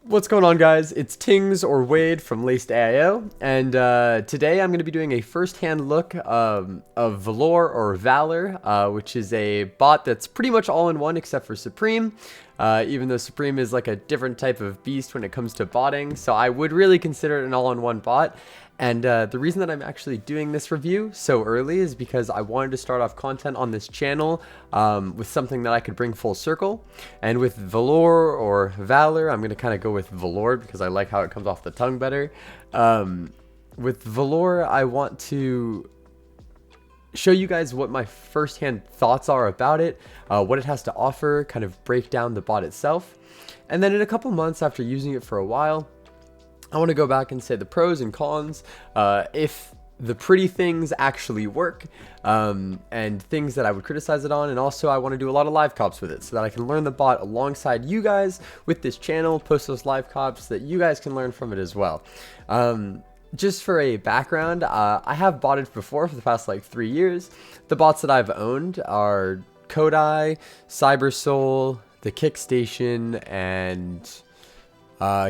What's going on, guys? It's Tings or Wade from Laced AIO, and today I'm going to be doing a first-hand look of Valor or Valor, which is a bot that's pretty much all in one except for Supreme, even though Supreme is like a different type of beast when it comes to botting, so I would really consider it an all-in-one bot. And the reason that I'm actually doing this review so early is because I wanted to start off content on this channel with something that I could bring full circle. And with Valor or Valor, I'm going to kind of go with Valor because I like how it comes off the tongue better. With Valor, I want to show you guys what my first-hand thoughts are about it, what it has to offer, kind of break down the bot itself. And then in a couple months after using it for a while, I want to go back and say the pros and cons, if the pretty things actually work, and things that I would criticize it on. And also I want to do a lot of live cops with it so that I can learn the bot alongside you guys with this channel, post those live cops so that you guys can learn from it as well. Just for a background, I have botted before for the past like 3 years. The bots that I've owned are Kodai, CyberSoul, the Kickstation, and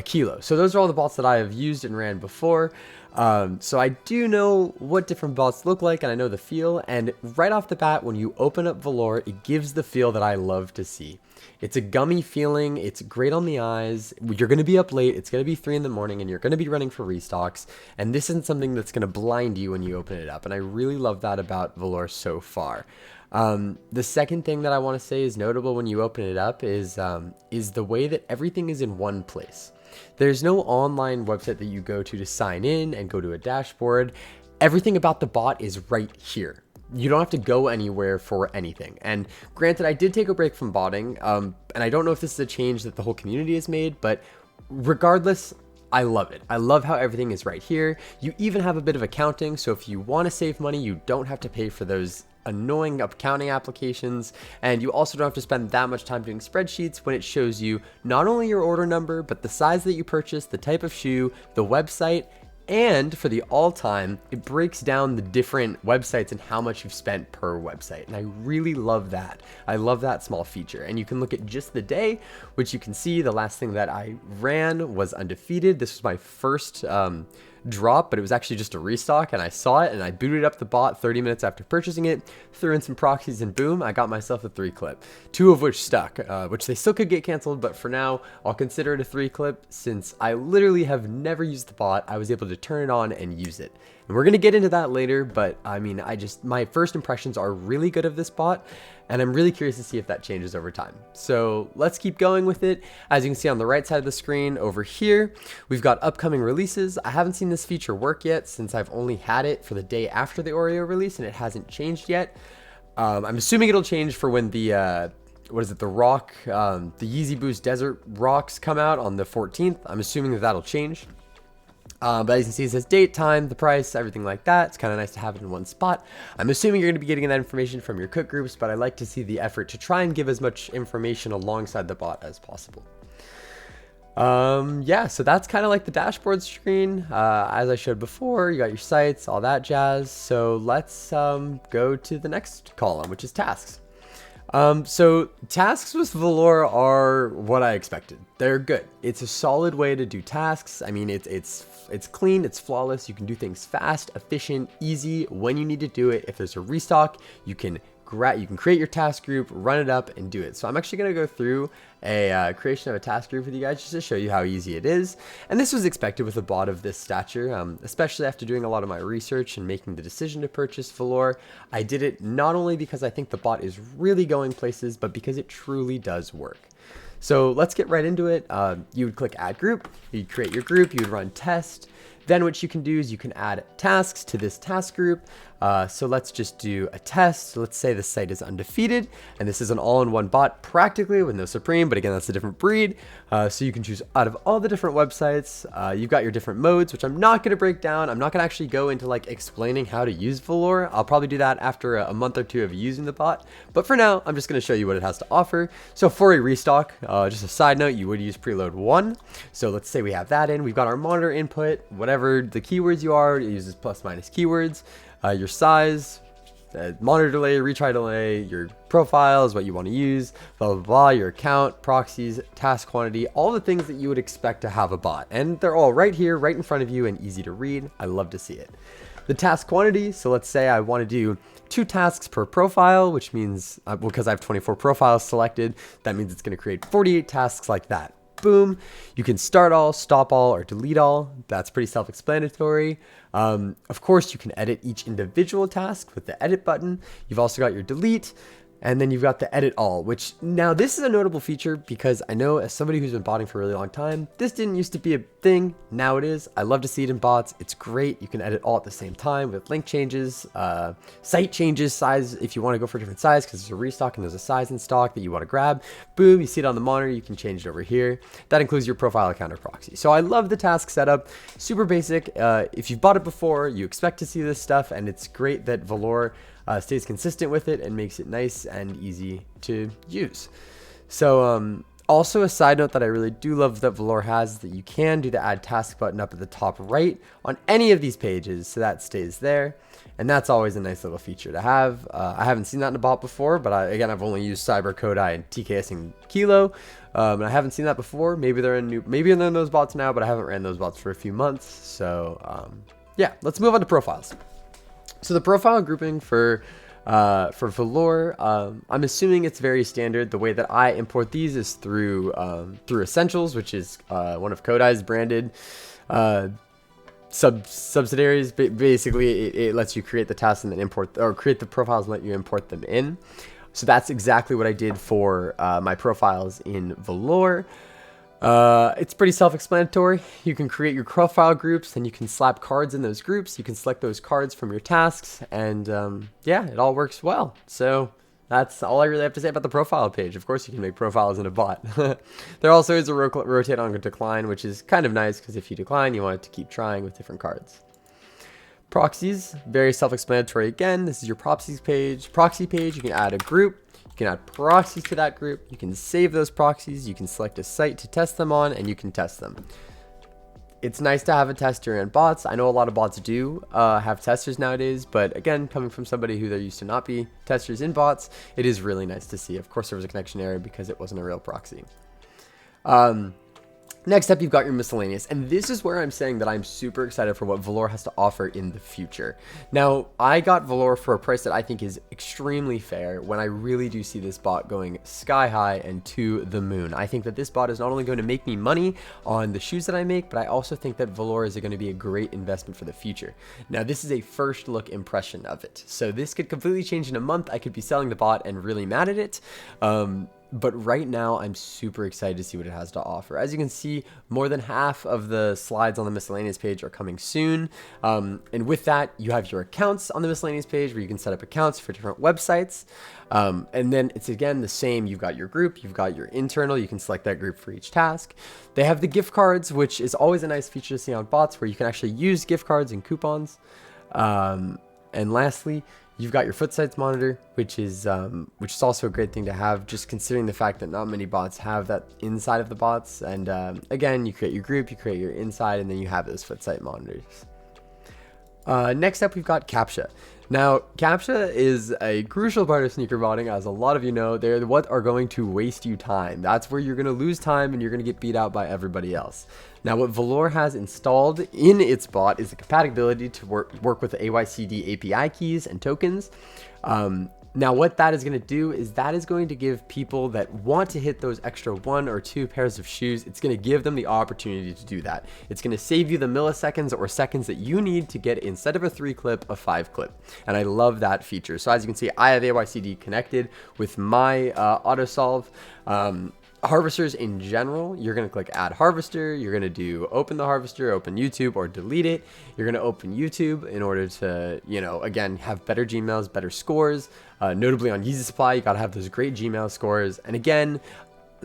Kilo. So those are all the bots that I have used and ran before. So I do know what different bots look like, and I know the feel. And right off the bat, when you open up Valor, it gives the feel that I love to see. It's a gummy feeling. It's great on the eyes. You're going to be up late. It's going to be 3 in the morning, and you're going to be running for restocks. And this isn't something that's going to blind you when you open it up. And I really love that about Valor so far. The second thing that I want to say is notable when you open it up is the way that everything is in one place. There's no online website that you go to sign in and go to a dashboard. Everything about the bot is right here. You don't have to go anywhere for anything. And granted, I did take a break from botting, and I don't know if this is a change that the whole community has made, but regardless, I love it. I love how everything is right here. You even have a bit of accounting, so if you want to save money, you don't have to pay for those annoying accounting applications, and you also don't have to spend that much time doing spreadsheets when it shows you not only your order number, but the size that you purchased, the type of shoe, the website, and for the all-time, it breaks down the different websites and how much you've spent per website. And I really love that. I love that small feature. And you can look at just the day, which you can see the last thing that I ran was undefeated. This was my first drop, but it was actually just a restock, and I saw it and I booted up the bot 30 minutes after purchasing it, threw in some proxies, and boom, I got myself a 3 clip, 2 of which stuck, which they still could get canceled, but for now I'll consider it a 3 clip since I literally have never used the bot. I was able to turn it on and use it, and we're gonna get into that later, but I mean, my first impressions are really good of this bot, and I'm really curious to see if that changes over time. So let's keep going with it. As you can see on the right side of the screen over here, we've got upcoming releases. I haven't seen this feature work yet since I've only had it for the day after the AIO release, and it hasn't changed yet. I'm assuming it'll change for when the what is it, the rock, the Yeezy Boost Desert rocks come out on the 14th. I'm assuming that that'll change. But as you can see, it says date, time, the price, everything like that. It's kind of nice to have it in one spot. I'm assuming you're going to be getting that information from your cook groups, but I like to see the effort to try and give as much information alongside the bot as possible. Yeah, so that's kind of like the dashboard screen. As I showed before, you got your sites, all that jazz. So let's go to the next column, which is tasks. So tasks with Valor are what I expected. They're good. It's a solid way to do tasks. I mean, it's clean, it's flawless. You can do things fast, efficient, easy when you need to do it. If there's a restock, you can create your task group, run it up, and do it. So I'm actually going to go through a creation of a task group with you guys just to show you how easy it is. And this was expected with a bot of this stature, especially after doing a lot of my research and making the decision to purchase Valor. I did it not only because I think the bot is really going places, but because it truly does work. So let's get right into it. You would click add group, you'd create your group, you'd run test. Then what you can do is you can add tasks to this task group. So let's just do a test. Let's say the site is undefeated, and this is an all-in-one bot practically with no Supreme, but again, that's a different breed. So you can choose out of all the different websites. You've got your different modes, which I'm not going to break down. I'm not going to actually go into like explaining how to use Valor. I'll probably do that after a month or 2 of using the bot. But for now, I'm just going to show you what it has to offer. So for a restock, just a side note, you would use preload 1. So let's say we have that in. We've got our monitor input, whatever the keywords you are, it uses plus minus keywords. Your size, monitor delay, retry delay, your profiles, what you want to use, blah, blah, blah, your account, proxies, task quantity, all the things that you would expect to have a bot. And they're all right here, right in front of you and easy to read. I love to see it. The task quantity, so let's say I want to do 2 tasks per profile, which means, because I have 24 profiles selected, that means it's going to create 48 tasks like that. Boom. You can start all, stop all, or delete all. That's pretty self-explanatory. Of course, you can edit each individual task with the edit button. You've also got your delete. And then you've got the edit all, which now this is a notable feature because I know as somebody who's been botting for a really long time, this didn't used to be a thing. Now it is. I love to see it in bots. It's great. You can edit all at the same time with link changes, site changes, size if you want to go for a different size because there's a restock and there's a size in stock that you want to grab. Boom, you see it on the monitor. You can change it over here. That includes your profile account or proxy. So I love the task setup. Super basic. If you've bought it before, you expect to see this stuff, and it's great that Valor stays consistent with it and makes it nice and easy to use. So also a side note that I really do love that Valor has is that you can do the add task button up at the top right on any of these pages, so that stays there, and that's always a nice little feature to have. I haven't seen that in a bot before, but again, I've only used Cyber, Kodai, and TKS and Kilo, and I haven't seen that before. Maybe they're in those bots now, but I haven't ran those bots for a few months. So yeah, let's move on to profiles. So the profile grouping for Valor, I'm assuming it's very standard. The way that I import these is through Essentials, which is one of Kodai's branded subsidiaries. Basically, it lets you create the tasks and then import, or create the profiles and let you import them in. So that's exactly what I did for my profiles in Valor. It's pretty self-explanatory. You can create your profile groups, and you can slap cards in those groups. You can select those cards from your tasks, and yeah, it all works well. So that's all I really have to say about the profile page. Of course, you can make profiles in a bot. There also is a rotate on decline, which is kind of nice because if you decline, you want it to keep trying with different cards. Proxies, very self-explanatory again. This is your proxies page. Proxy page, you can add a group. You can add proxies to that group. You can save those proxies. You can select a site to test them on, and you can test them. It's nice to have a tester in bots. I know a lot of bots do have testers nowadays, but again, coming from somebody who there used to not be testers in bots, it is really nice to see. Of course, there was a connection error because it wasn't a real proxy. Next up, you've got your miscellaneous, and this is where I'm saying that I'm super excited for what Valor has to offer in the future. Now, I got Valor for a price that I think is extremely fair when I really do see this bot going sky high and to the moon. I think that this bot is not only going to make me money on the shoes that I make, but I also think that Valor is going to be a great investment for the future. Now, this is a first look impression of it, so this could completely change in a month. I could be selling the bot and really mad at it. But right now, I'm super excited to see what it has to offer. As you can see, more than half of the slides on the miscellaneous page are coming soon. And with that, you have your accounts on the miscellaneous page where you can set up accounts for different websites. And then it's again the same. You've got your group, you've got your internal. You can select that group for each task. They have the gift cards, which is always a nice feature to see on bots where you can actually use gift cards and coupons. And lastly, you've got your foot sites monitor, which is also a great thing to have, just considering the fact that not many bots have that inside of the bots. And again, you create your group, you create your inside, and then you have those foot site monitors. Next up, we've got CAPTCHA. Now, CAPTCHA is a crucial part of sneaker botting, as a lot of you know. They're what are going to waste you time. That's where you're going to lose time and you're going to get beat out by everybody else. Now, what Valor has installed in its bot is the compatibility to work with the AYCD API keys and tokens. Now, what that is going to do is that is going to give people that want to hit those extra 1 or 2 pairs of shoes, it's going to give them the opportunity to do that. It's going to save you the milliseconds or seconds that you need to get, instead of a 3 clip, a 5 clip. And I love that feature. So as you can see, I have AYCD connected with my AutoSolve. Harvesters in general, you're going to click add harvester, you're going to do open the harvester, open YouTube, or delete it. You're going to open YouTube in order to, again, have better Gmails, better scores. Notably on Yeezy Supply, you got to have those great Gmail scores. And again,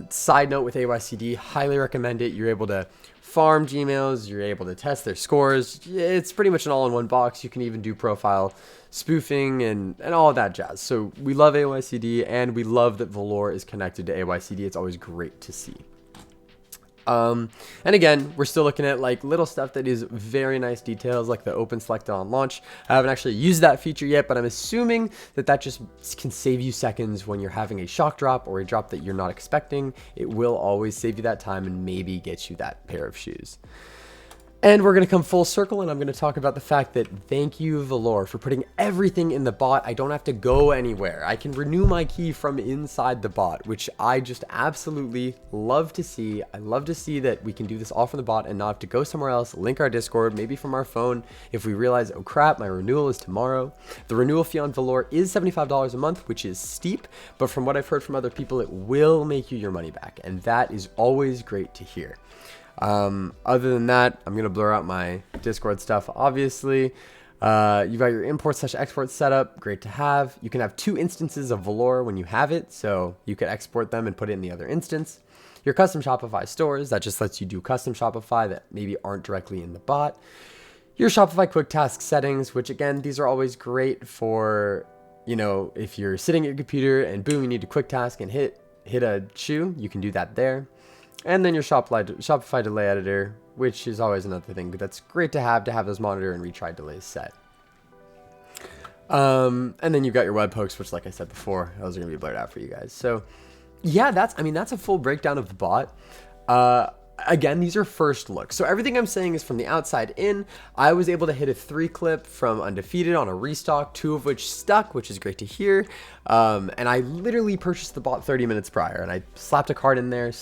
side note with AYCD, highly recommend it. You're able to farm Gmails, you're able to test their scores. It's pretty much an all-in-one box. You can even do profile spoofing and all of that jazz. So we love AYCD, and we love that Valor is connected to AYCD. It's always great to see. And again, we're still looking at like little stuff that is very nice details, like the open selected on launch. I haven't actually used that feature yet, but I'm assuming that that just can save you seconds when you're having a shock drop or a drop that you're not expecting. It will always save you that time and maybe get you that pair of shoes. And we're going to come full circle, and I'm going to talk about the fact that thank you, Valor, for putting everything in the bot. I don't have to go anywhere. I can renew my key from inside the bot, which I just absolutely love to see. I love to see that we can do this all from the bot and not have to go somewhere else, link our Discord, maybe from our phone. If we realize, oh crap, my renewal is tomorrow. The renewal fee on Valor is $75 a month, which is steep, but from what I've heard from other people, it will make you your money back, and that is always great to hear. Other than that, I'm going to blur out my Discord stuff. Obviously, you've got your import/export setup. Great to have. You can have 2 instances of Valor when you have it, so you could export them and put it in the other instance. Your custom Shopify stores, that just lets you do custom Shopify that maybe aren't directly in the bot. Your Shopify quick task settings, which again, these are always great for, you know, if you're sitting at your computer and boom, you need to quick task and hit a shoe, you can do that there. And then your Shopify delay editor, which is always another thing, but that's great to have those monitor and retry delays set. And then you've got your webhooks, which, like I said before, those are going to be blurred out for you guys. So yeah, that's a full breakdown of the bot. Again, these are first looks. So everything I'm saying is from the outside in. I was able to hit a 3 clip from undefeated on a restock, 2 of which stuck, which is great to hear. And I literally purchased the bot 30 minutes prior, and I slapped a card in there,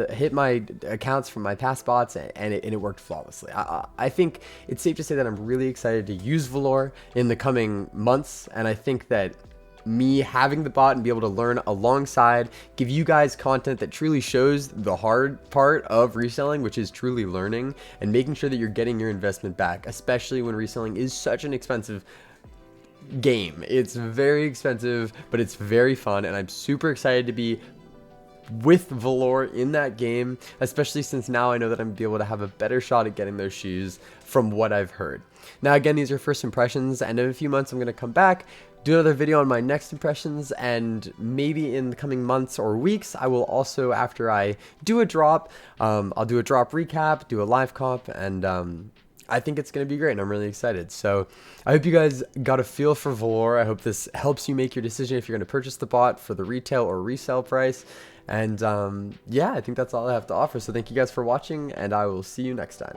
hit my accounts from my past bots, and it worked flawlessly. I think it's safe to say that I'm really excited to use Valor in the coming months, and I think that me having the bot and be able to learn alongside, give you guys content that truly shows the hard part of reselling, which is truly learning and making sure that you're getting your investment back, especially when reselling is such an expensive game. It's very expensive, but it's very fun, and I'm super excited to be with Valor in that game, especially since now I know that I'm going to be able to have a better shot at getting those shoes from what I've heard. Now, again, these are first impressions, and in a few months I'm going to come back, do another video on my next impressions, and maybe in the coming months or weeks, I will also, after I do a drop, I'll do a drop recap, do a live comp, and I think it's going to be great, and I'm really excited. So I hope you guys got a feel for Valor. I hope this helps you make your decision if you're going to purchase the bot for the retail or resale price. And yeah, I think that's all I have to offer. So thank you guys for watching, and I will see you next time.